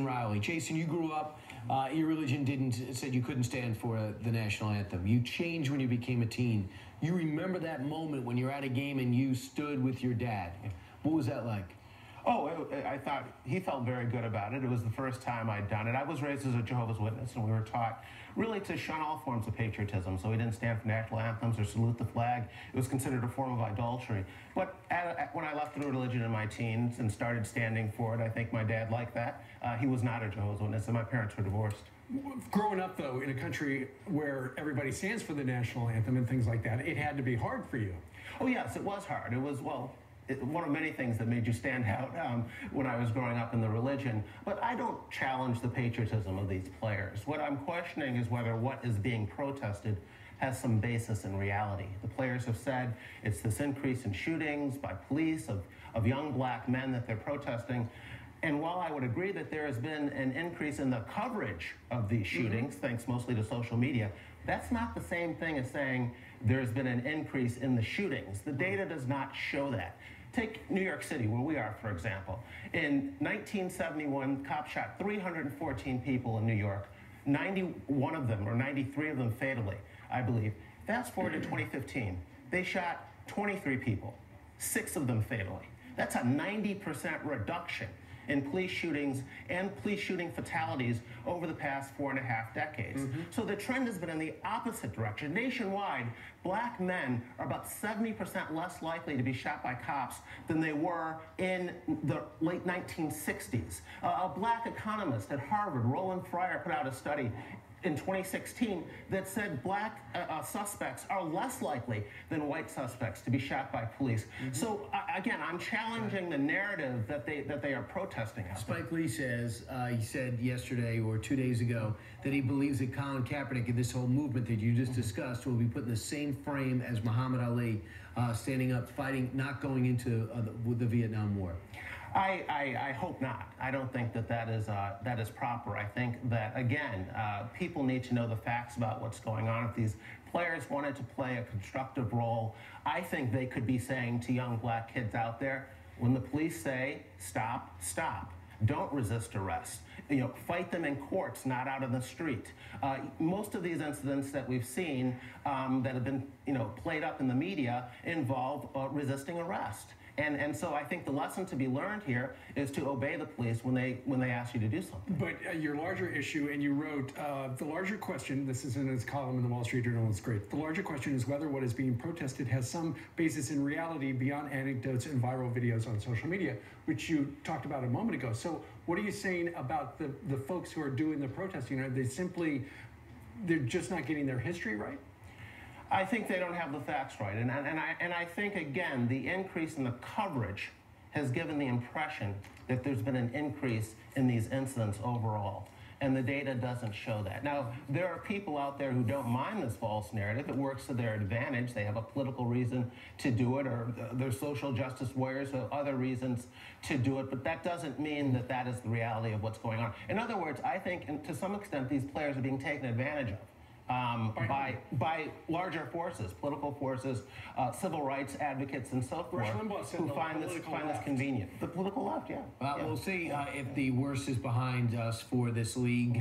Riley. Jason, you grew up, your religion said you couldn't stand for the national anthem. You changed when you became a teen. You remember that moment when you're at a game and you stood with your dad. What was that like? Oh, I thought he felt very good about it. It was the first time I'd done it. I was raised as a Jehovah's Witness, and we were taught really to shun all forms of patriotism. So we didn't stand for national anthems or salute the flag. It was considered a form of idolatry. But when I left the religion in my teens and started standing for it, I think my dad liked that. He was not a Jehovah's Witness, and my parents were divorced. Growing up, though, in a country where everybody stands for the national anthem and things like that, it had to be hard for you. Oh, yes, it was hard. It was, well, one of many things that made you stand out when I was growing up in the religion. But I don't challenge the patriotism of these players. What I'm questioning is whether what is being protested has some basis in reality. The players have said it's this increase in shootings by police of young black men that they're protesting. And while I would agree that there has been an increase in the coverage of these shootings, thanks mostly to social media, that's not the same thing as saying there's been an increase in the shootings. The data does not show that. Take New York City, where we are, for example. In 1971, cops shot 314 people in New York, 91 of them, or 93 of them fatally, I believe. Fast forward to 2015, they shot 23 people, 6 of them fatally. That's a 90% reduction in police shootings and police shooting fatalities over the past 4.5 decades. So the trend has been in the opposite direction. Nationwide, black men are about 70% less likely to be shot by cops than they were in the late 1960s. A black economist at Harvard, Roland Fryer, put out a study in 2016 that said black suspects are less likely than white suspects to be shot by police. So again, I'm challenging the narrative that they are protesting. Spike Lee says, he said yesterday or 2 days ago that he believes that Colin Kaepernick and this whole movement that you just discussed will be put in the same frame as Muhammad Ali, standing up, fighting, not going into the Vietnam War. I hope not. I don't think that is proper. I think that, again, people need to know the facts about what's going on. If these players wanted to play a constructive role, I think they could be saying to young black kids out there, when the police say, stop, stop. Don't resist arrest. Fight them in courts, not out in the street. Most of these incidents that we've seen that have been, played up in the media involve resisting arrest. And so I think the lesson to be learned here is to obey the police when they ask you to do something. But your larger issue, and you wrote, the larger question, this is in his column in the Wall Street Journal, it's great. The larger question is whether what is being protested has some basis in reality beyond anecdotes and viral videos on social media, which you talked about a moment ago. So what are you saying about the folks who are doing the protesting? Are they they're just not getting their history right? I think they don't have the facts right. And I think, again, the increase in the coverage has given the impression that there's been an increase in these incidents overall. And the data doesn't show that. Now, there are people out there who don't mind this false narrative. It works to their advantage. They have a political reason to do it, or they're social justice warriors or other reasons to do it. But that doesn't mean that that is the reality of what's going on. In other words, I think, to some extent, these players are being taken advantage of. By larger forces, political forces, civil rights advocates, and so forth, who find this convenient. The political left, yeah. We'll see if the worst is behind us for this league.